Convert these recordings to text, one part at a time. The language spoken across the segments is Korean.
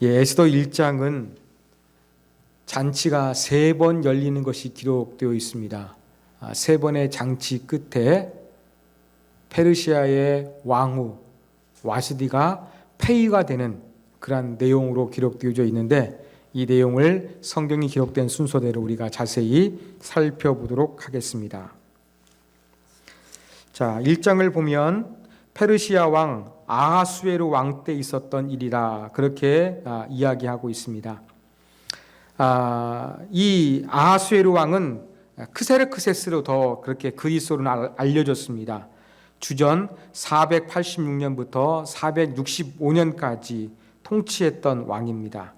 에스더 1장은 잔치가 3번 열리는 것이 기록되어 있습니다. 3번의 잔치 끝에 페르시아의 왕후 와시디가 폐위가 되는 그런 내용으로 기록되어져 있는데, 이 내용을 성경이 기록된 순서대로 우리가 자세히 살펴보도록 하겠습니다. 자, 1장을 보면 페르시아 왕 아하수에로 왕 때 있었던 일이라 그렇게 이야기하고 있습니다. 이 아하수에로 왕은 크세르크세스로 더 그렇게 그리스어로 알려졌습니다. 주전 486년부터 465년까지 통치했던 왕입니다.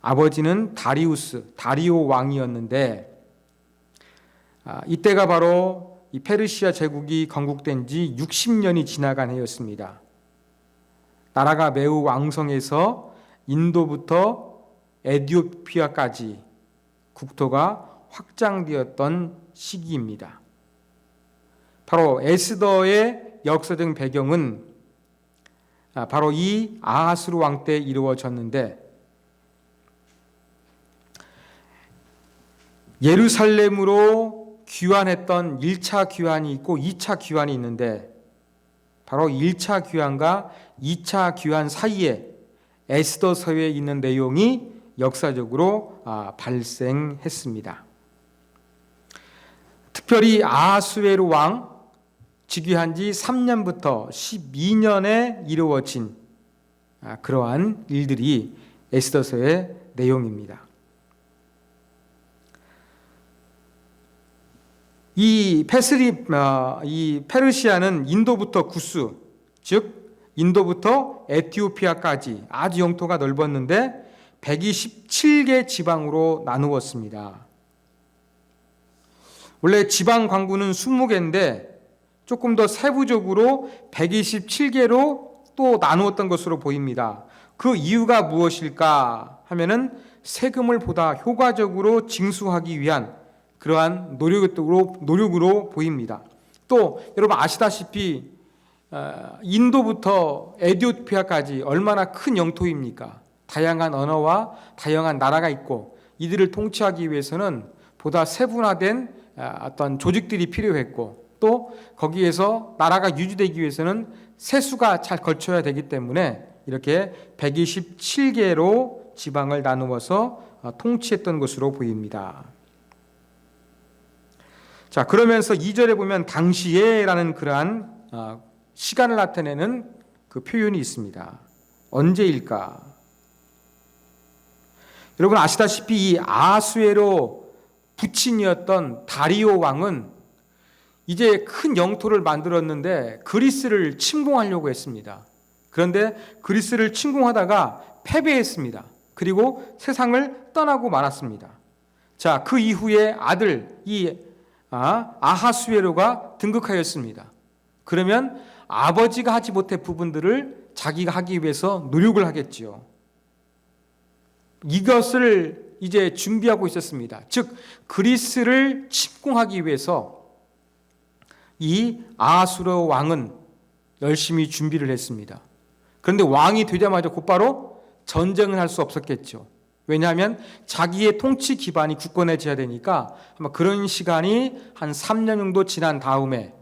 아버지는 다리오 왕이었는데, 이때가 바로 이 페르시아 제국이 건국된 지 60년이 지나간 해였습니다. 나라가 매우 왕성해서 인도부터 에티오피아까지 국토가 확장되었던 시기입니다. 바로 에스더의 역사적 배경은 바로 이 아하스루 왕 때 이루어졌는데, 예루살렘으로 귀환했던 1차 귀환이 있고 2차 귀환이 있는데, 바로 1차 귀환과 2차 귀환 사이에 에스더서에 있는 내용이 역사적으로 발생했습니다. 특별히 아하수에로 왕 즉위한 지 3년부터 12년에 이루어진 그러한 일들이 에스더서의 내용입니다. 이 페르시아는 인도부터 구스, 즉 인도부터 에티오피아까지 아주 영토가 넓었는데 127개 지방으로 나누었습니다. 원래 지방 관구는 20개인데 조금 더 세부적으로 127개로 또 나누었던 것으로 보입니다. 그 이유가 무엇일까 하면은 세금을 보다 효과적으로 징수하기 위한 그러한 노력으로 보입니다. 또 여러분 아시다시피 인도부터 에티오피아까지 얼마나 큰 영토입니까? 다양한 언어와 다양한 나라가 있고, 이들을 통치하기 위해서는 보다 세분화된 어떤 조직들이 필요했고, 또 거기에서 나라가 유지되기 위해서는 세수가 잘 걸쳐야 되기 때문에 이렇게 127개로 지방을 나누어서 통치했던 것으로 보입니다. 자, 그러면서 2절에 보면 당시에라는 그러한 시간을 나타내는 그 표현이 있습니다. 언제일까? 여러분 아시다시피 이 아하수에로 부친이었던 다리오 왕은 이제 큰 영토를 만들었는데 그리스를 침공하려고 했습니다. 그런데 그리스를 침공하다가 패배했습니다. 그리고 세상을 떠나고 말았습니다. 자, 그 이후에 아들 아하수에로가 등극하였습니다. 그러면 아버지가 하지 못한 부분들을 자기가 하기 위해서 노력을 하겠지요. 이것을 이제 준비하고 있었습니다. 즉 그리스를 침공하기 위해서 이 아하수에로 왕은 열심히 준비를 했습니다. 그런데 왕이 되자마자 곧바로 전쟁을 할 수 없었겠죠. 왜냐하면 자기의 통치 기반이 굳건해져야 되니까 아마 그런 시간이 한 3년 정도 지난 다음에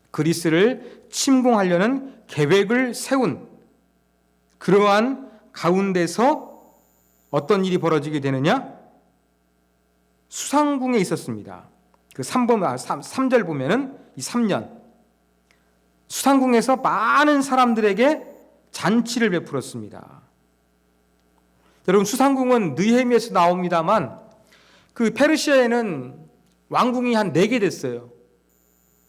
그리스를 침공하려는 계획을 세운 그러한 가운데서 어떤 일이 벌어지게 되느냐? 수상궁에 있었습니다. 그 3절 보면은 이 3년 수상궁에서 많은 사람들에게 잔치를 베풀었습니다. 여러분 수상궁은 느헤미야에서 나옵니다만 그 페르시아에는 왕궁이 한 4개 됐어요.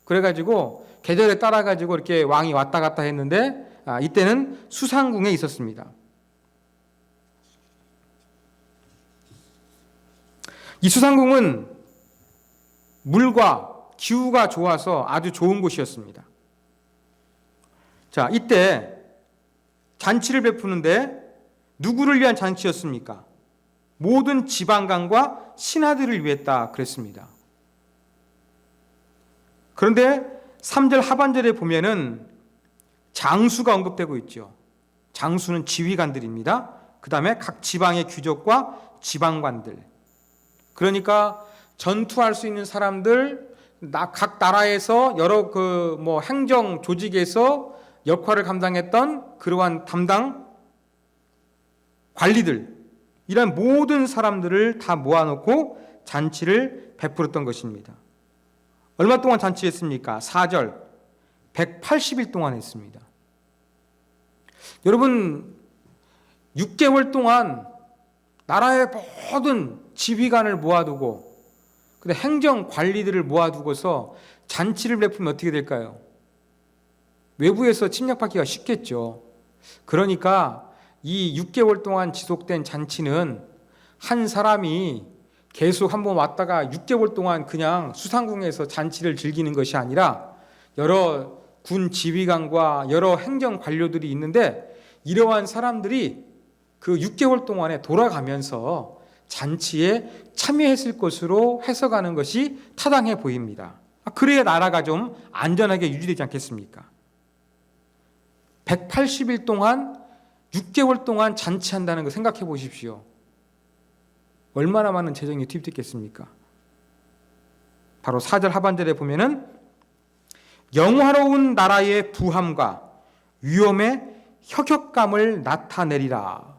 그래가지고 계절에 따라가지고 이렇게 왕이 왔다 갔다 했는데 이때는 수상궁에 있었습니다. 이 수상궁은 물과 기후가 좋아서 아주 좋은 곳이었습니다. 자, 이때 잔치를 베푸는데 누구를 위한 잔치였습니까? 모든 지방간과 신하들을 위했다 그랬습니다. 그런데 3절 하반절에 보면은 장수가 언급되고 있죠. 장수는 지휘관들입니다. 그 다음에 각 지방의 귀족과 지방관들, 그러니까 전투할 수 있는 사람들, 각 나라에서 여러 행정 조직에서 역할을 감당했던 그러한 담당 관리들, 이런 모든 사람들을 다 모아놓고 잔치를 베풀었던 것입니다. 얼마 동안 잔치했습니까? 4절, 180일 동안 했습니다. 여러분, 6개월 동안 나라의 모든 지휘관을 모아두고, 근데 행정 관리들을 모아두고서 잔치를 베풀면 어떻게 될까요? 외부에서 침략받기가 쉽겠죠. 그러니까 이 6개월 동안 지속된 잔치는 한 사람이 계속 한번 왔다가 6개월 동안 그냥 수상궁에서 잔치를 즐기는 것이 아니라 여러 군 지휘관과 여러 행정 관료들이 있는데, 이러한 사람들이 그 6개월 동안에 돌아가면서 잔치에 참여했을 것으로 해석하는 것이 타당해 보입니다. 그래야 나라가 좀 안전하게 유지되지 않겠습니까? 180일 동안 6개월 동안 잔치한다는 거 생각해 보십시오. 얼마나 많은 재정이 투입됐겠습니까? 바로 4절 하반절에 보면은 영화로운 나라의 부함과 위엄의 혁혁감을 나타내리라.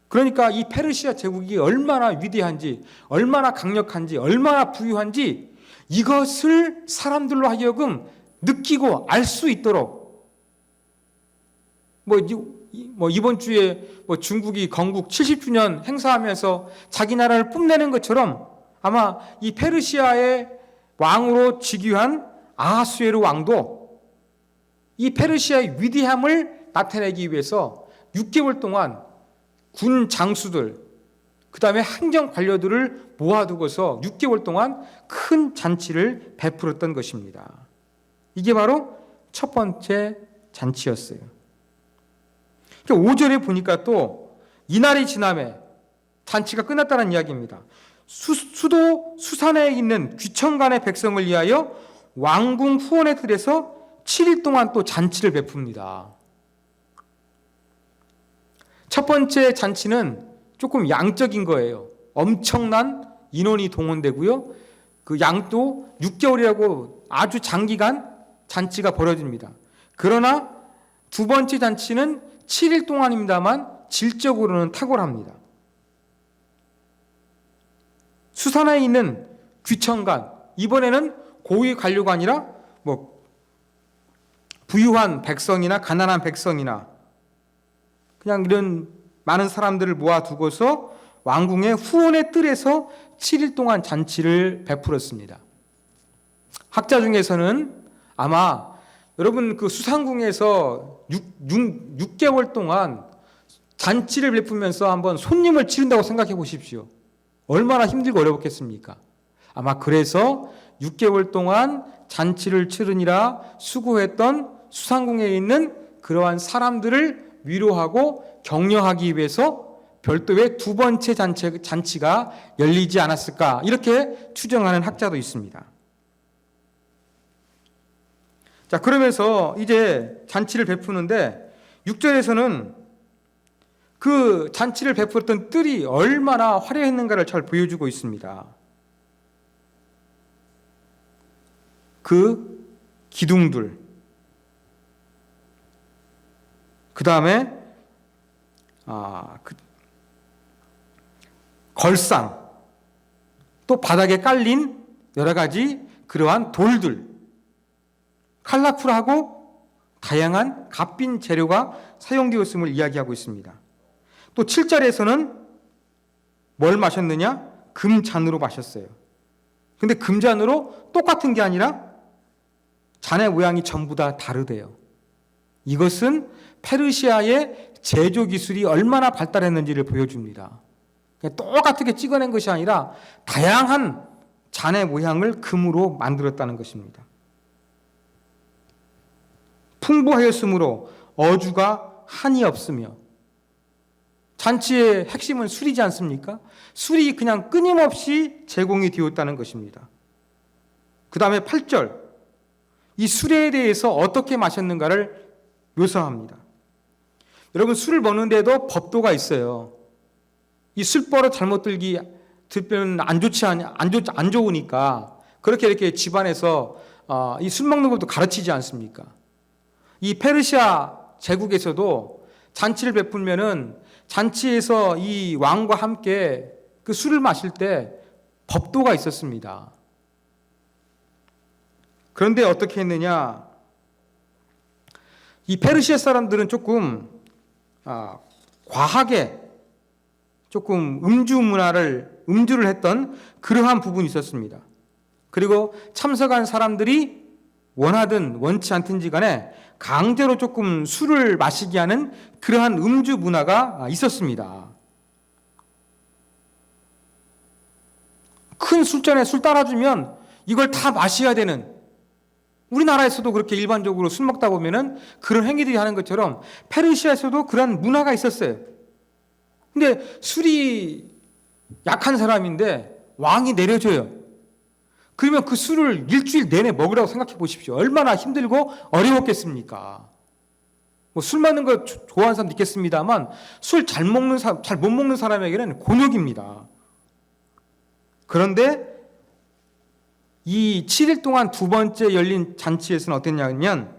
그러니까 이 페르시아 제국이 얼마나 위대한지, 얼마나 강력한지, 얼마나 부유한지 이것을 사람들로 하여금 느끼고 알 수 있도록, 이번 주에 중국이 건국 70주년 행사하면서 자기 나라를 뽐내는 것처럼 아마 이 페르시아의 왕으로 즉위한 아하수에르 왕도 이 페르시아의 위대함을 나타내기 위해서 6개월 동안 군 장수들, 그 다음에 행정 관료들을 모아두고서 6개월 동안 큰 잔치를 베풀었던 것입니다. 이게 바로 첫 번째 잔치였어요. 5절에 보니까 또 이날이 지남에 잔치가 끝났다는 이야기입니다. 수도 수산에 있는 귀천간의 백성을 위하여 왕궁 후원의 틀에서 7일 동안 또 잔치를 베풉니다. 첫 번째 잔치는 조금 양적인 거예요. 엄청난 인원이 동원되고요. 그 양도 6개월이라고 아주 장기간 잔치가 벌어집니다. 그러나 두 번째 잔치는 7일 동안입니다만 질적으로는 탁월합니다. 수산에 있는 귀천간, 이번에는 고위 관료가 아니라 부유한 백성이나 가난한 백성이나 그냥 이런 많은 사람들을 모아두고서 왕궁의 후원의 뜰에서 7일 동안 잔치를 베풀었습니다. 학자 중에서는 아마 여러분 그 수상궁에서 6개월 동안 잔치를 베풀면서 한번 손님을 치른다고 생각해 보십시오. 얼마나 힘들고 어렵겠습니까? 아마 그래서 6개월 동안 잔치를 치르니라 수고했던 수상궁에 있는 그러한 사람들을 위로하고 격려하기 위해서 별도의 두 번째 잔치가 열리지 않았을까, 이렇게 추정하는 학자도 있습니다. 자, 그러면서 이제 잔치를 베푸는데 6절에서는 그 잔치를 베풀었던 뜰이 얼마나 화려했는가를 잘 보여주고 있습니다. 그 기둥들, 그 다음에 걸상, 또 바닥에 깔린 여러 가지 그러한 돌들, 컬러풀하고 다양한 값빈 재료가 사용되었음을 이야기하고 있습니다. 또 7절에서는 뭘 마셨느냐? 금잔으로 마셨어요. 근데 금잔으로 똑같은 게 아니라 잔의 모양이 전부 다 다르대요. 이것은 페르시아의 제조 기술이 얼마나 발달했는지를 보여줍니다. 똑같게 찍어낸 것이 아니라 다양한 잔의 모양을 금으로 만들었다는 것입니다. 풍부하였으므로 어주가 한이 없으며, 잔치의 핵심은 술이지 않습니까? 술이 그냥 끊임없이 제공이 되었다는 것입니다. 그 다음에 8절, 이 술에 대해서 어떻게 마셨는가를 묘사합니다. 여러분, 술을 먹는데도 법도가 있어요. 이 술버릇 잘못 들면 안 좋으니까 그렇게 이렇게 집안에서 이 술 먹는 것도 가르치지 않습니까? 이 페르시아 제국에서도 잔치를 베풀면은 잔치에서 이 왕과 함께 그 술을 마실 때 법도가 있었습니다. 그런데 어떻게 했느냐? 이 페르시아 사람들은 조금 과하게 조금 음주를 했던 그러한 부분이 있었습니다. 그리고 참석한 사람들이 원하든 원치 않든지 간에 강제로 조금 술을 마시게 하는 그러한 음주 문화가 있었습니다. 큰 술잔에 술 따라주면 이걸 다 마셔야 되는, 우리나라에서도 그렇게 일반적으로 술 먹다 보면은 그런 행위들이 하는 것처럼 페르시아에서도 그런 문화가 있었어요. 근데 술이 약한 사람인데 왕이 내려줘요. 그러면 그 술을 일주일 내내 먹으라고 생각해 보십시오. 얼마나 힘들고 어려웠겠습니까? 뭐 술 먹는 거 좋아하는 사람도 있겠습니다만 술 잘 못 먹는 사람에게는 곤욕입니다. 그런데 이 7일 동안 두 번째 열린 잔치에서는 어땠냐면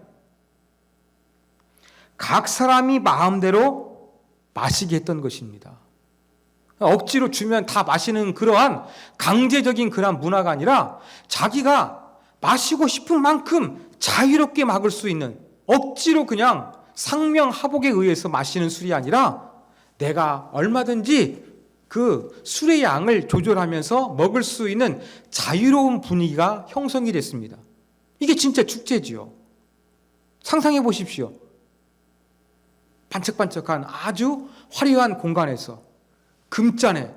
각 사람이 마음대로 마시게 했던 것입니다. 억지로 주면 다 마시는 그러한 강제적인 그러한 문화가 아니라 자기가 마시고 싶은 만큼 자유롭게 막을 수 있는, 억지로 그냥 상명하복에 의해서 마시는 술이 아니라 내가 얼마든지 그 술의 양을 조절하면서 먹을 수 있는 자유로운 분위기가 형성이 됐습니다. 이게 진짜 축제지요. 상상해 보십시오. 반짝반짝한 아주 화려한 공간에서 금잔에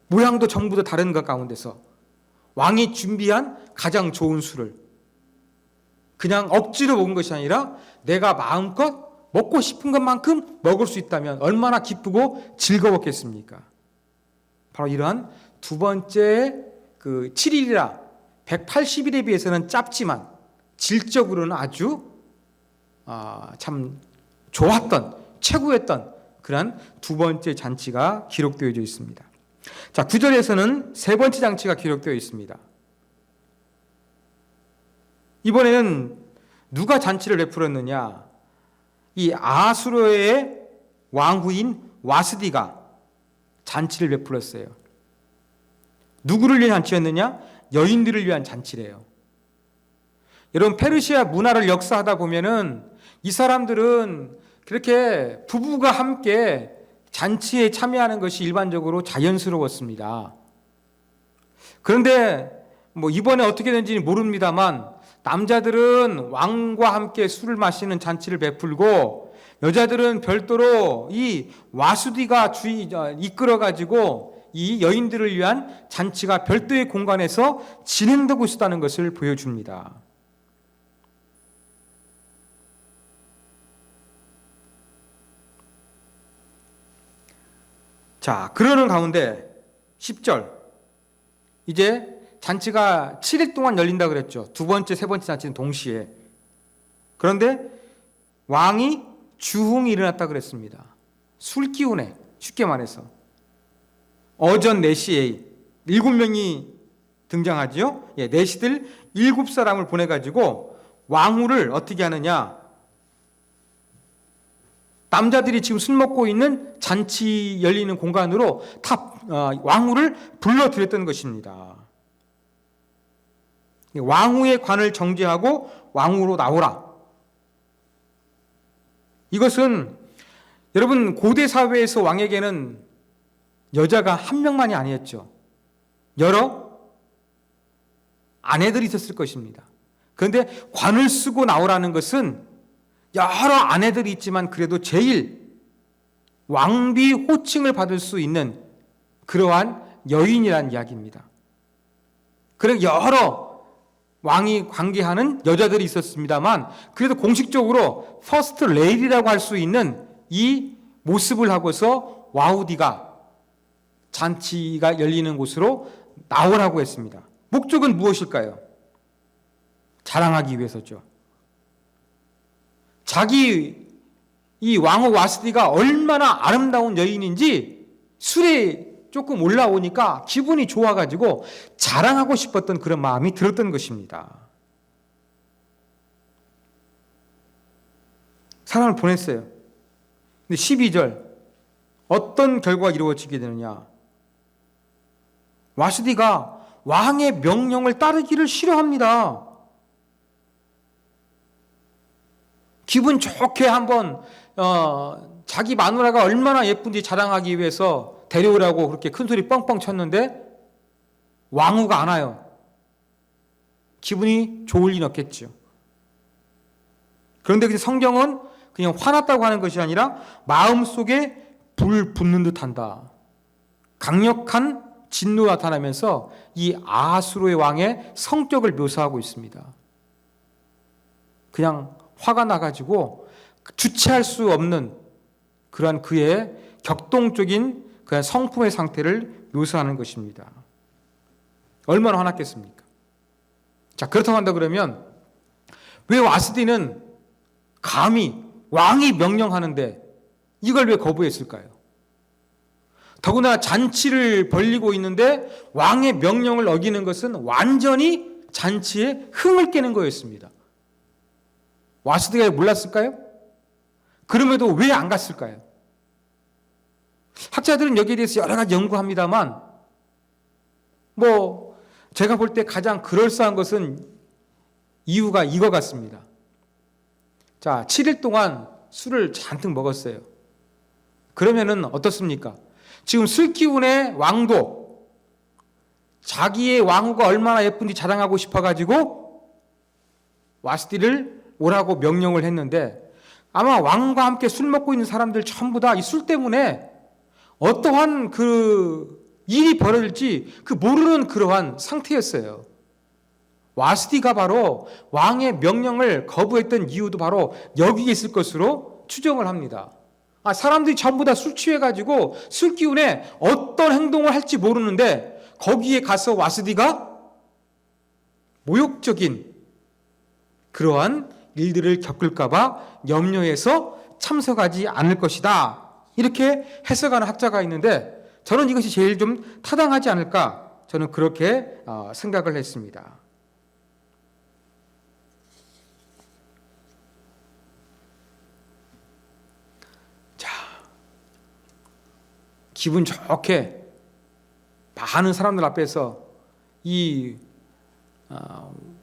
모양도 전부 다 다른 것 가운데서 왕이 준비한 가장 좋은 술을 그냥 억지로 먹은 것이 아니라 내가 마음껏 먹고 싶은 것만큼 먹을 수 있다면 얼마나 기쁘고 즐거웠겠습니까? 바로 이러한 두 번째 그 7일이라 180일에 비해서는 짧지만 질적으로는 아주 참 좋았던, 최고였던 그런 두 번째 잔치가 기록되어 있습니다. 자, 9절에서는 세 번째 잔치가 기록되어 있습니다. 이번에는 누가 잔치를 베풀었느냐? 이 아수르의 왕후인 와스디가 잔치를 베풀었어요. 누구를 위한 잔치였느냐? 여인들을 위한 잔치래요. 여러분, 페르시아 문화를 역사하다 보면은 이 사람들은 그렇게 부부가 함께 잔치에 참여하는 것이 일반적으로 자연스러웠습니다. 그런데 뭐 이번에 어떻게 된지는 모릅니다만 남자들은 왕과 함께 술을 마시는 잔치를 베풀고 여자들은 별도로 이 와수디가 이끌어가지고 이 여인들을 위한 잔치가 별도의 공간에서 진행되고 있다는 것을 보여줍니다. 자, 그러는 가운데 10절, 이제 잔치가 7일 동안 열린다 그랬죠. 두 번째, 세 번째 잔치는 동시에. 그런데 왕이 주흥이 일어났다 그랬습니다. 술 기운에, 쉽게 말해서 어전 내시에 7명이 등장하죠. 내시들 7사람을 보내가지고 왕후를 어떻게 하느냐? 남자들이 지금 술 먹고 있는 잔치 열리는 공간으로 다 왕후를 불러들였던 것입니다. 왕후의 관을 정지하고 왕후로 나오라. 이것은 여러분 고대 사회에서 왕에게는 여자가 한 명만이 아니었죠. 여러 아내들이 있었을 것입니다. 그런데 관을 쓰고 나오라는 것은 여러 아내들이 있지만 그래도 제일 왕비 호칭을 받을 수 있는 그러한 여인이란 이야기입니다. 그런 여러 왕이 관계하는 여자들이 있었습니다만 그래도 공식적으로 퍼스트 레이디라고 할 수 있는 이 모습을 하고서 와우디가 잔치가 열리는 곳으로 나오라고 했습니다. 목적은 무엇일까요? 자랑하기 위해서죠. 자기 이 왕후 와스디가 얼마나 아름다운 여인인지 술에 조금 올라오니까 기분이 좋아가지고 자랑하고 싶었던 그런 마음이 들었던 것입니다. 사람을 보냈어요. 근데 12절 어떤 결과가 이루어지게 되느냐? 와스디가 왕의 명령을 따르기를 싫어합니다. 기분 좋게 한번 자기 마누라가 얼마나 예쁜지 자랑하기 위해서 데려오라고 그렇게 큰 소리 뻥뻥 쳤는데 왕후가 안 와요. 기분이 좋을 리는 없겠죠. 그런데 성경은 그냥 화났다고 하는 것이 아니라 마음속에 불 붙는 듯한다. 강력한 진노가 나타나면서 이 아하수르의 왕의 성격을 묘사하고 있습니다. 그냥 화가 나가지고 주체할 수 없는 그러한 그의 격동적인 그런 성품의 상태를 묘사하는 것입니다. 얼마나 화났겠습니까? 자, 그렇다고 한다 그러면 왜 와스디는 감히 왕이 명령하는데 이걸 왜 거부했을까요? 더구나 잔치를 벌이고 있는데 왕의 명령을 어기는 것은 완전히 잔치에 흥을 깨는 거였습니다. 와스디가 몰랐을까요? 그럼에도 왜 안 갔을까요? 학자들은 여기에 대해서 여러 가지 연구합니다만 제가 볼 때 가장 그럴싸한 것은 이유가 이거 같습니다. 자, 7일 동안 술을 잔뜩 먹었어요. 그러면은 어떻습니까? 지금 술기운의 왕도 자기의 왕후가 얼마나 예쁜지 자랑하고 싶어가지고 와스디를 오라고 명령을 했는데 아마 왕과 함께 술 먹고 있는 사람들 전부 다 이 술 때문에 어떠한 그 일이 벌어질지 모르는 그러한 상태였어요. 와스디가 바로 왕의 명령을 거부했던 이유도 바로 여기에 있을 것으로 추정을 합니다. 사람들이 전부 다 술 취해가지고 술 기운에 어떤 행동을 할지 모르는데 거기에 가서 와스디가 모욕적인 그러한 일들을 겪을까봐 염려해서 참석하지 않을 것이다. 이렇게 해석하는 학자가 있는데 저는 이것이 제일 좀 타당하지 않을까 저는 그렇게 생각을 했습니다. 기분 좋게 많은 사람들 앞에서 이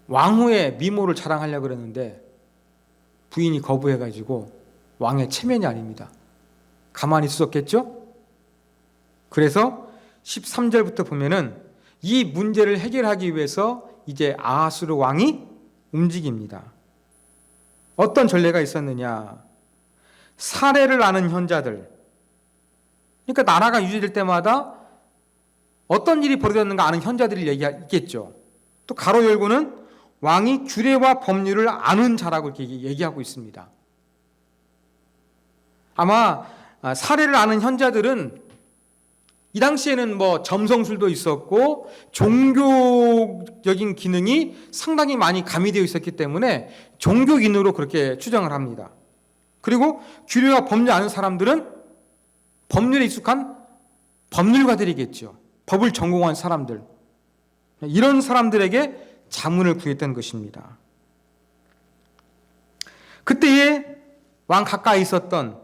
왕후의 미모를 자랑하려고 그랬는데 부인이 거부해가지고 왕의 체면이 아닙니다. 가만히 있었겠죠? 그래서 13절부터 보면은 이 문제를 해결하기 위해서 이제 아하수르 왕이 움직입니다. 어떤 전례가 있었느냐? 사례를 아는 현자들, 그러니까 나라가 유지될 때마다 어떤 일이 벌어졌는가 아는 현자들이 있겠죠. 또 가로 열고는 왕이 규례와 법률을 아는 자라고 이렇게 얘기하고 있습니다. 아마 사례를 아는 현자들은 이 당시에는 점성술도 있었고 종교적인 기능이 상당히 많이 가미되어 있었기 때문에 종교인으로 그렇게 추정을 합니다. 그리고 규례와 법률을 아는 사람들은 법률에 익숙한 법률가들이겠죠. 법을 전공한 사람들. 이런 사람들에게 자문을 구했던 것입니다. 그때에 왕 가까이 있었던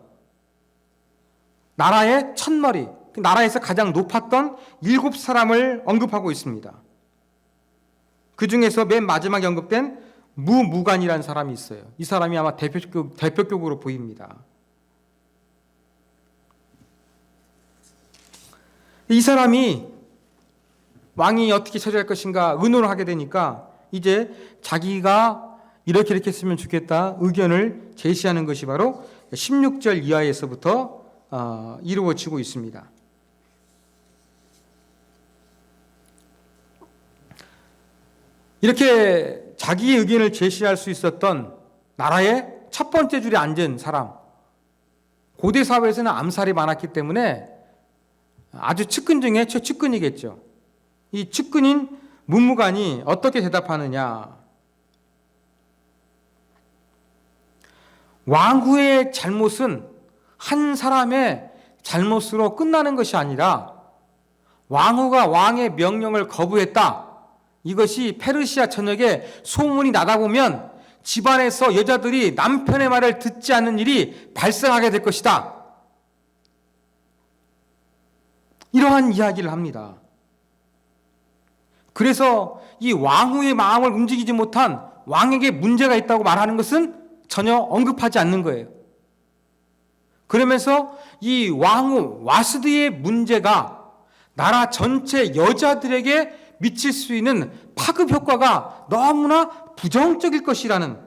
나라의 첫머리, 나라에서 가장 높았던 7사람을 언급하고 있습니다. 그 중에서 맨 마지막에 언급된 무무간이라는 사람이 있어요. 이 사람이 아마 대표격으로 보입니다. 이 사람이 왕이 어떻게 처리할 것인가 의논을 하게 되니까 이제 자기가 이렇게 했으면 좋겠다 의견을 제시하는 것이 바로 16절 이하에서부터 이루어지고 있습니다. 이렇게 자기의 의견을 제시할 수 있었던 나라의 첫 번째 줄에 앉은 사람, 고대 사회에서는 암살이 많았기 때문에 아주 측근 중에 최측근이겠죠. 이 측근인 문무간이 어떻게 대답하느냐? 왕후의 잘못은 한 사람의 잘못으로 끝나는 것이 아니라 왕후가 왕의 명령을 거부했다. 이것이 페르시아 전역에 소문이 나다 보면 집안에서 여자들이 남편의 말을 듣지 않는 일이 발생하게 될 것이다. 이러한 이야기를 합니다. 그래서 이 왕후의 마음을 움직이지 못한 왕에게 문제가 있다고 말하는 것은 전혀 언급하지 않는 거예요. 그러면서 이 왕후 와스디의 문제가 나라 전체 여자들에게 미칠 수 있는 파급 효과가 너무나 부정적일 것이라는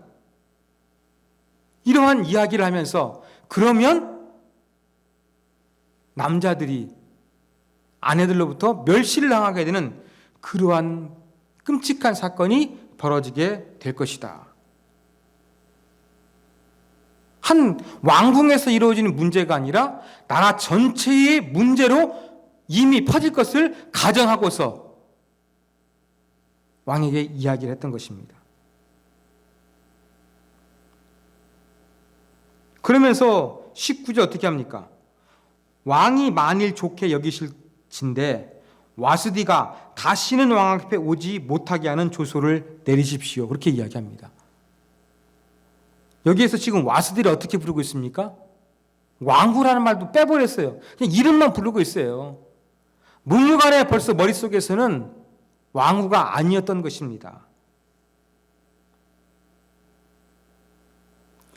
이러한 이야기를 하면서 그러면 남자들이 아내들로부터 멸시를 당하게 되는 그러한 끔찍한 사건이 벌어지게 될 것이다. 한 왕궁에서 이루어지는 문제가 아니라 나라 전체의 문제로 이미 퍼질 것을 가정하고서 왕에게 이야기를 했던 것입니다. 그러면서 19절 어떻게 합니까? 왕이 만일 좋게 여기실진대 와스디가 다시는 왕 앞에 오지 못하게 하는 조소를 내리십시오. 그렇게 이야기합니다. 여기에서 지금 와스디를 어떻게 부르고 있습니까? 왕후라는 말도 빼버렸어요. 그냥 이름만 부르고 있어요. 문무간에 벌써 머릿속에서는 왕후가 아니었던 것입니다.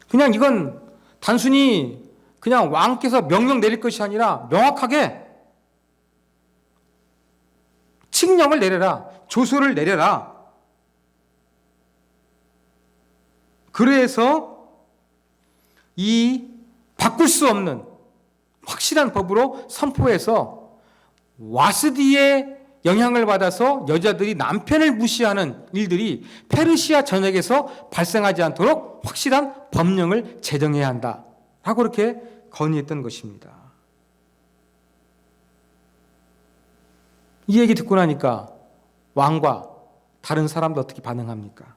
그냥 이건 단순히 그냥 왕께서 명령 내릴 것이 아니라 명확하게 칙령을 내려라. 조서를 내려라. 그래서 이 바꿀 수 없는 확실한 법으로 선포해서 와스디의 영향을 받아서 여자들이 남편을 무시하는 일들이 페르시아 전역에서 발생하지 않도록 확실한 법령을 제정해야 한다. 라고 그렇게 건의했던 것입니다. 이 얘기 듣고 나니까 왕과 다른 사람도 어떻게 반응합니까?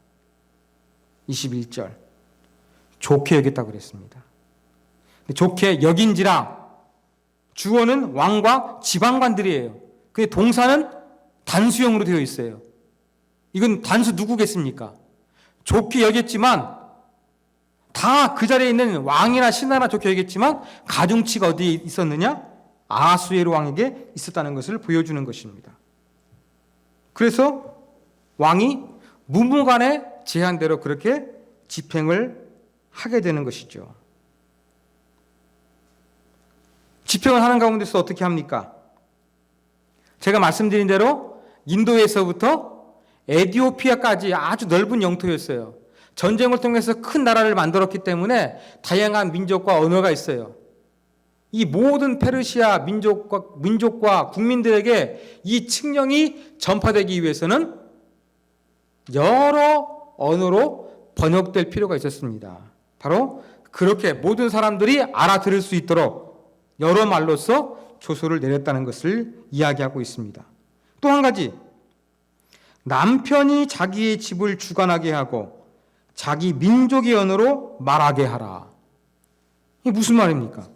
21절. 좋게 여겼다고 그랬습니다. 좋게 여긴지라 주어는 왕과 지방관들이에요. 그 동사는 단수형으로 되어 있어요. 이건 단수 누구겠습니까? 좋게 여겼지만 다 그 자리에 있는 왕이나 신하나 좋게 여겼지만 가중치가 어디에 있었느냐? 아하수에로 왕에게 있었다는 것을 보여주는 것입니다. 그래서 왕이 문무간의 제한대로 그렇게 집행을 하게 되는 것이죠. 집행을 하는 가운데서 어떻게 합니까? 제가 말씀드린 대로 인도에서부터 에티오피아까지 아주 넓은 영토였어요. 전쟁을 통해서 큰 나라를 만들었기 때문에 다양한 민족과 언어가 있어요. 이 모든 페르시아 민족과 국민들에게 이 칙령이 전파되기 위해서는 여러 언어로 번역될 필요가 있었습니다. 바로 그렇게 모든 사람들이 알아들을 수 있도록 여러 말로서 조서를 내렸다는 것을 이야기하고 있습니다. 또 한 가지, 남편이 자기의 집을 주관하게 하고 자기 민족의 언어로 말하게 하라. 이게 무슨 말입니까?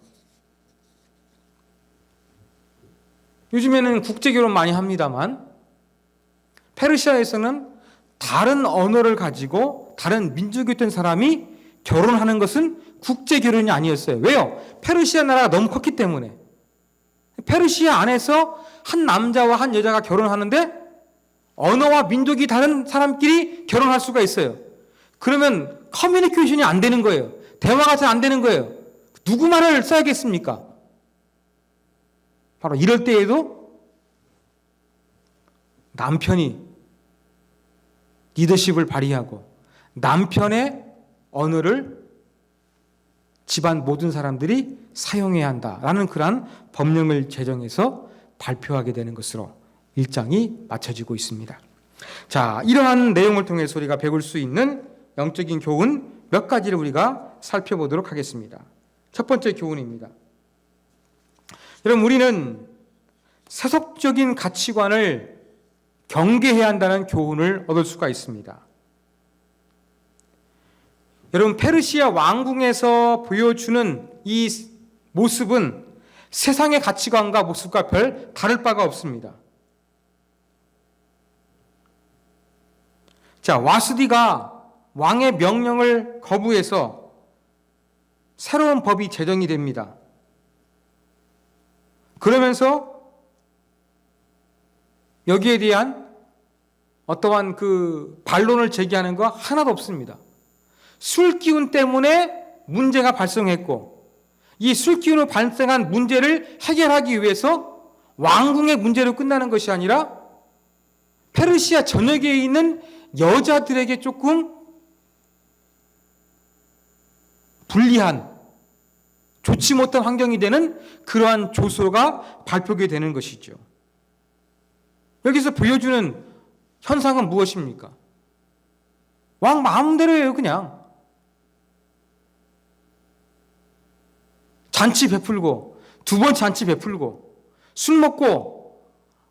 요즘에는 국제결혼 많이 합니다만 페르시아에서는 다른 언어를 가지고 다른 민족이 된 사람이 결혼하는 것은 국제결혼이 아니었어요. 왜요? 페르시아 나라가 너무 컸기 때문에. 페르시아 안에서 한 남자와 한 여자가 결혼하는데 언어와 민족이 다른 사람끼리 결혼할 수가 있어요. 그러면 커뮤니케이션이 안 되는 거예요. 대화가 잘 안 되는 거예요. 누구 말을 써야겠습니까? 바로 이럴 때에도 남편이 리더십을 발휘하고 남편의 언어를 집안 모든 사람들이 사용해야 한다라는 그러한 법령을 제정해서 발표하게 되는 것으로 일장이 맞춰지고 있습니다. 자, 이러한 내용을 통해서 우리가 배울 수 있는 영적인 교훈 몇 가지를 우리가 살펴보도록 하겠습니다. 첫 번째 교훈입니다. 여러분, 우리는 세속적인 가치관을 경계해야 한다는 교훈을 얻을 수가 있습니다. 여러분, 페르시아 왕궁에서 보여주는 이 모습은 세상의 가치관과 모습과 별 다를 바가 없습니다. 자, 와스디가 왕의 명령을 거부해서 새로운 법이 제정이 됩니다. 그러면서 여기에 대한 어떠한 그 반론을 제기하는 거 하나도 없습니다. 술 기운 때문에 문제가 발생했고, 이 술 기운으로 발생한 문제를 해결하기 위해서 왕궁의 문제로 끝나는 것이 아니라 페르시아 전역에 있는 여자들에게 조금 불리한, 좋지 못한 환경이 되는 그러한 조서가 발표가 되는 것이죠. 여기서 보여주는 현상은 무엇입니까? 왕 마음대로예요. 그냥 잔치 베풀고, 두 번 잔치 베풀고, 술 먹고,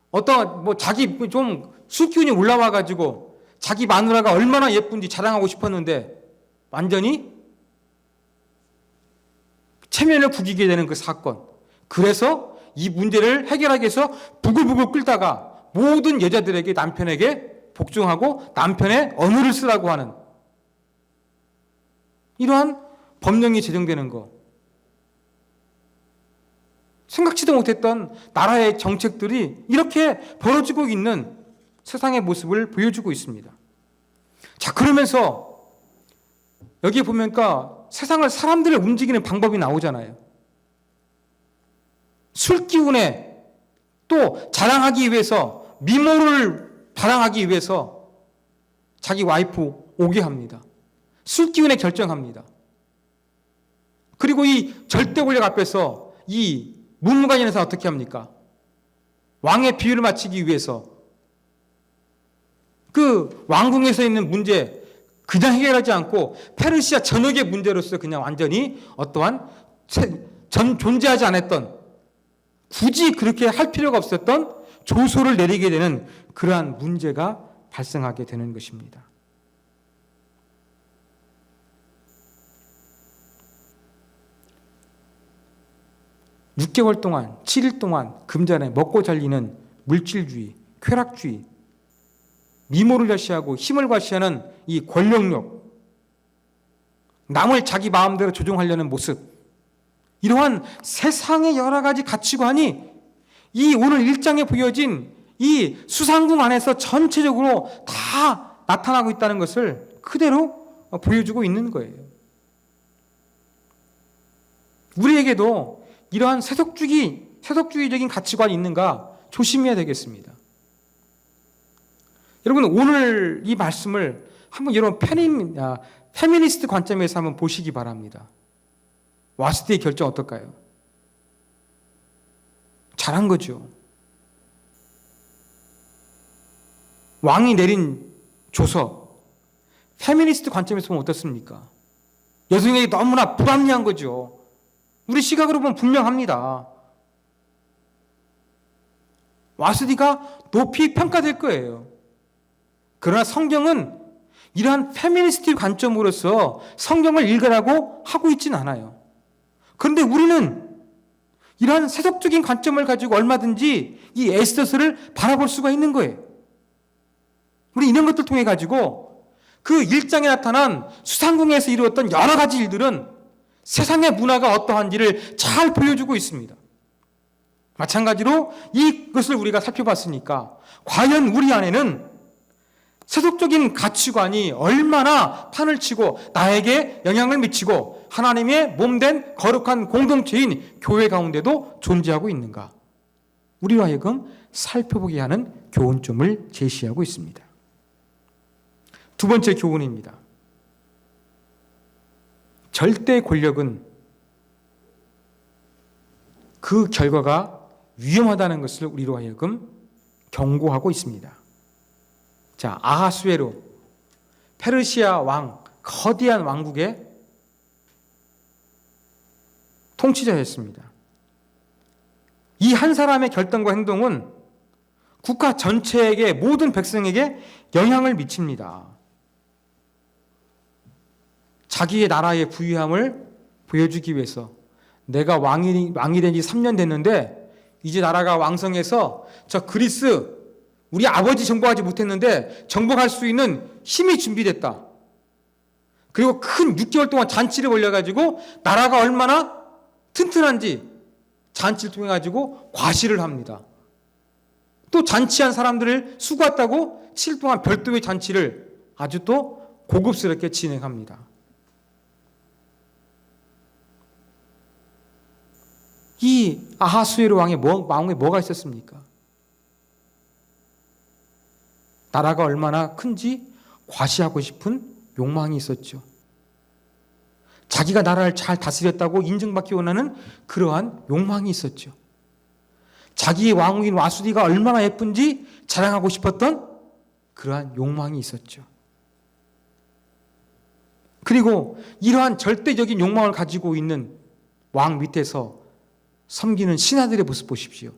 어떤 자기 좀 술기운이 올라와 가지고 자기 마누라가 얼마나 예쁜지 자랑하고 싶었는데 완전히 체면을 구기게 되는 그 사건. 그래서 이 문제를 해결하기 위해서 부글부글 끓다가 모든 여자들에게, 남편에게 복종하고 남편의 언어를 쓰라고 하는 이러한 법령이 제정되는 거. 생각지도 못했던 나라의 정책들이 이렇게 벌어지고 있는 세상의 모습을 보여주고 있습니다. 자, 그러면서 여기 보니까 세상을, 사람들을 움직이는 방법이 나오잖아요. 술 기운에 또 자랑하기 위해서, 미모를 자랑하기 위해서 자기 와이프 오게 합니다. 술 기운에 결정합니다. 그리고 이 절대 권력 앞에서 이 문무관이라서 어떻게 합니까? 왕의 비위를 맞추기 위해서 그 왕궁에서 있는 문제 그냥 해결하지 않고 페르시아 전역의 문제로서 그냥 완전히 어떠한 존재하지 않았던, 굳이 그렇게 할 필요가 없었던 조소를 내리게 되는 그러한 문제가 발생하게 되는 것입니다. (6개월) 동안, 7일 동안 금전에 먹고 살리는 물질주의, 쾌락주의, 미모를 과시하고 힘을 과시하는 이 권력욕, 남을 자기 마음대로 조종하려는 모습, 이러한 세상의 여러 가지 가치관이 이 오늘 1장에 보여진 이 수상궁 안에서 전체적으로 다 나타나고 있다는 것을 그대로 보여주고 있는 거예요. 우리에게도 이러한 세속주의적인 가치관이 있는가 조심해야 되겠습니다. 여러분, 오늘 이 말씀을 한번 여러분 페미니스트 관점에서 한번 보시기 바랍니다. 와스디의 결정 어떨까요? 잘한 거죠. 왕이 내린 조서, 페미니스트 관점에서 보면 어떻습니까? 여성에게 너무나 불합리한 거죠. 우리 시각으로 보면 분명합니다. 와스디가 높이 평가될 거예요. 그러나 성경은 이러한 페미니스트 관점으로서 성경을 읽으라고 하고 있진 않아요. 그런데 우리는 이러한 세속적인 관점을 가지고 얼마든지 이 에스더스를 바라볼 수가 있는 거예요. 우리 이런 것들 통해 가지고 그 1장에 나타난 수상궁에서 이루었던 여러 가지 일들은 세상의 문화가 어떠한지를 잘 보여주고 있습니다. 마찬가지로 이것을 우리가 살펴봤으니까 과연 우리 안에는 세속적인 가치관이 얼마나 판을 치고 나에게 영향을 미치고 하나님의 몸된 거룩한 공동체인 교회 가운데도 존재하고 있는가? 우리로 하여금 살펴보게 하는 교훈점을 제시하고 있습니다. 두 번째 교훈입니다. 절대 권력은 그 결과가 위험하다는 것을 우리로 하여금 경고하고 있습니다. 자, 아하수에로, 페르시아 왕, 거대한 왕국의 통치자였습니다. 이 한 사람의 결정과 행동은 국가 전체에게, 모든 백성에게 영향을 미칩니다. 자기의 나라의 부유함을 보여주기 위해서 내가 왕이 된 지 3년 됐는데 이제 나라가 왕성해서 저 그리스 우리 아버지 정복하지 못했는데 정복할 수 있는 힘이 준비됐다. 그리고 큰 6개월 동안 잔치를 벌려가지고 나라가 얼마나 튼튼한지 잔치를 통해 가지고 과시를 합니다. 또 잔치한 사람들을 수고했다고 7일 동안 별도의 잔치를 아주 또 고급스럽게 진행합니다. 이 아하수에로 왕의 마음에 뭐가 있었습니까? 나라가 얼마나 큰지 과시하고 싶은 욕망이 있었죠. 자기가 나라를 잘 다스렸다고 인정받기 원하는 그러한 욕망이 있었죠. 자기의 왕후인 와수디가 얼마나 예쁜지 자랑하고 싶었던 그러한 욕망이 있었죠. 그리고 이러한 절대적인 욕망을 가지고 있는 왕 밑에서 섬기는 신하들의 모습 보십시오.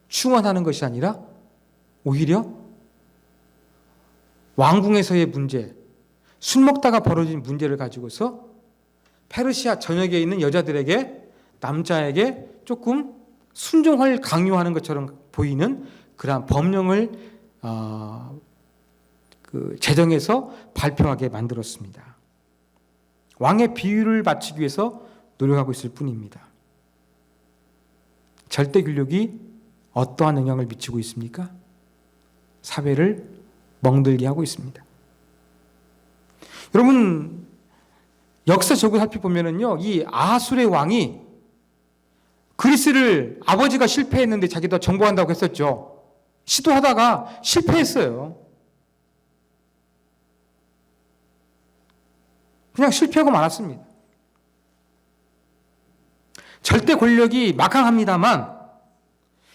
충원하는 것이 아니라 오히려 왕궁에서의 문제, 술 먹다가 벌어진 문제를 가지고서 페르시아 전역에 있는 여자들에게, 남자에게 조금 순종을 강요하는 것처럼 보이는 그러한 법령을 제정해서 발표하게 만들었습니다. 왕의 비위를 맞추기 위해서 노력하고 있을 뿐입니다. 절대 권력이 어떠한 영향을 미치고 있습니까? 사회를 멍들게 하고 있습니다. 여러분, 역사적으로 살펴보면요, 이 아하술의 왕이 그리스를 아버지가 실패했는데 자기도 정복한다고 했었죠. 시도하다가 실패했어요. 그냥 실패하고 말았습니다. 절대 권력이 막강합니다만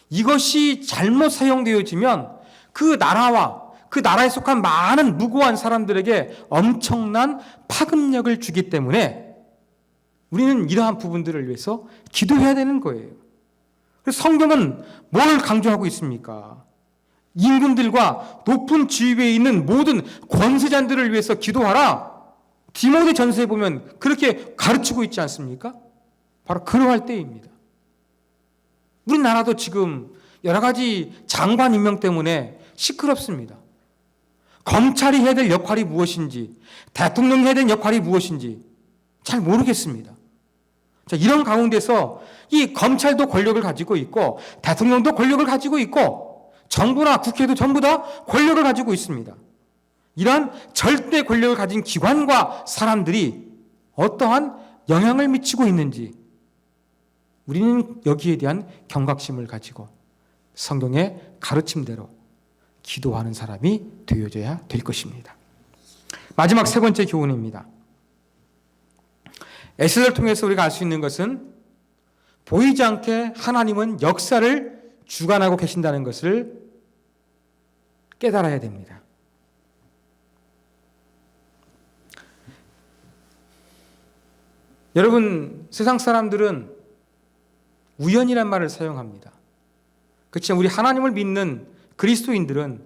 이것이 잘못 사용되어지면 그 나라와 그 나라에 속한 많은 무고한 사람들에게 엄청난 파급력을 주기 때문에 우리는 이러한 부분들을 위해서 기도해야 되는 거예요. 그래서 성경은 뭘 강조하고 있습니까? 임금들과 높은 지위에 있는 모든 권세자들을 위해서 기도하라. 디모데 전서에 보면 그렇게 가르치고 있지 않습니까? 바로 그러할 때입니다. 우리나라도 지금 여러 가지 장관 임명 때문에 시끄럽습니다. 검찰이 해야 될 역할이 무엇인지, 대통령이 해야 될 역할이 무엇인지 잘 모르겠습니다. 자, 이런 가운데서 이 검찰도 권력을 가지고 있고 대통령도 권력을 가지고 있고 정부나 국회도 전부 다 권력을 가지고 있습니다. 이러한 절대 권력을 가진 기관과 사람들이 어떠한 영향을 미치고 있는지 우리는 여기에 대한 경각심을 가지고 성경의 가르침대로 기도하는 사람이 되어져야 될 것입니다. 마지막 세 번째 교훈입니다. 에스더를 통해서 우리가 알 수 있는 것은 보이지 않게 하나님은 역사를 주관하고 계신다는 것을 깨달아야 됩니다. 여러분, 세상 사람들은 우연이란 말을 사용합니다. 그렇지만 우리 하나님을 믿는 그리스도인들은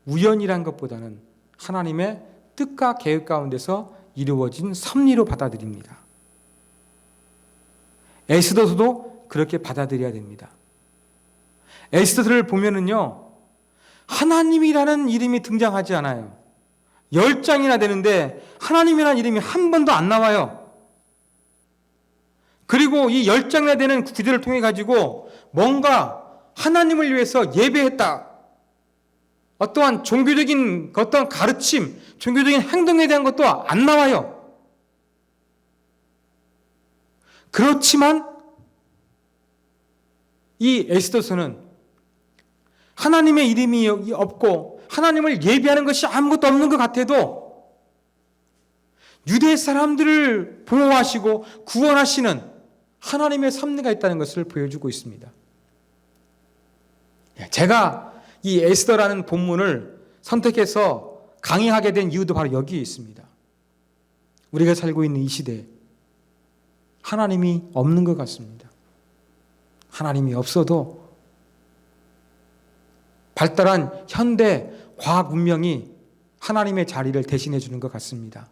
우연이란 것보다는 하나님의 뜻과 계획 가운데서 이루어진 섭리로 받아들입니다. 에스더서도 그렇게 받아들여야 됩니다. 에스더를 보면은요, 하나님이라는 이름이 등장하지 않아요. 10장이나 되는데 하나님이라는 이름이 한 번도 안 나와요. 그리고 이 10장이나 되는 구절을 통해 가지고 뭔가 하나님을 위해서 예배했다. 어떠한 종교적인 어떠한 가르침, 종교적인 행동에 대한 것도 안 나와요. 그렇지만 이 에스더서는 하나님의 이름이 없고 하나님을 예배하는 것이 아무것도 없는 것 같아도 유대 사람들을 보호하시고 구원하시는 하나님의 섭리가 있다는 것을 보여주고 있습니다. 제가 이 에스더라는 본문을 선택해서 강의하게 된 이유도 바로 여기에 있습니다. 우리가 살고 있는 이 시대에 하나님이 없는 것 같습니다. 하나님이 없어도 발달한 현대 과학 문명이 하나님의 자리를 대신해 주는 것 같습니다.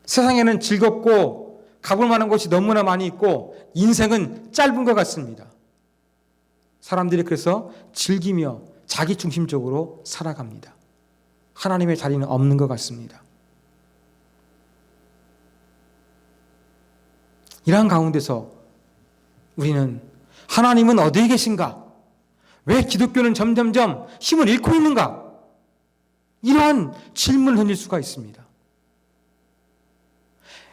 세상에는 즐겁고 가볼 만한 곳이 너무나 많이 있고 인생은 짧은 것 같습니다. 사람들이 그래서 즐기며 자기 중심적으로 살아갑니다. 하나님의 자리는 없는 것 같습니다. 이러한 가운데서 우리는 하나님은 어디에 계신가? 왜 기독교는 점점점 힘을 잃고 있는가? 이러한 질문을 던질 수가 있습니다.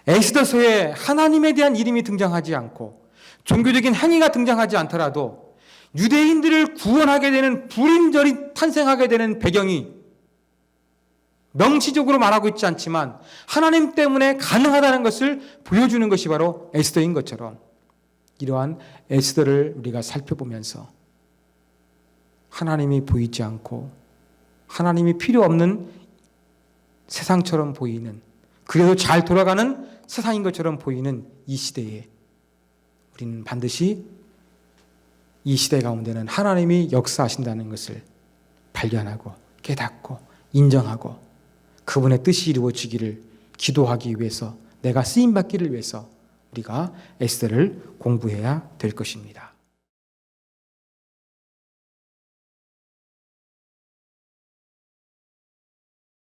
엑소더서에 하나님에 대한 이름이 등장하지 않고 종교적인 행위가 등장하지 않더라도 유대인들을 구원하게 되는 불임절이 탄생하게 되는 배경이 명시적으로 말하고 있지 않지만 하나님 때문에 가능하다는 것을 보여주는 것이 바로 에스더인 것처럼 이러한 에스더를 우리가 살펴보면서 하나님이 보이지 않고 하나님이 필요 없는 세상처럼 보이는, 그래도 잘 돌아가는 세상인 것처럼 보이는 이 시대에 우리는 반드시 이 시대 가운데는 하나님이 역사하신다는 것을 발견하고 깨닫고 인정하고 그분의 뜻이 이루어지기를 기도하기 위해서, 내가 쓰임받기를 위해서 우리가 에스더를 공부해야 될 것입니다.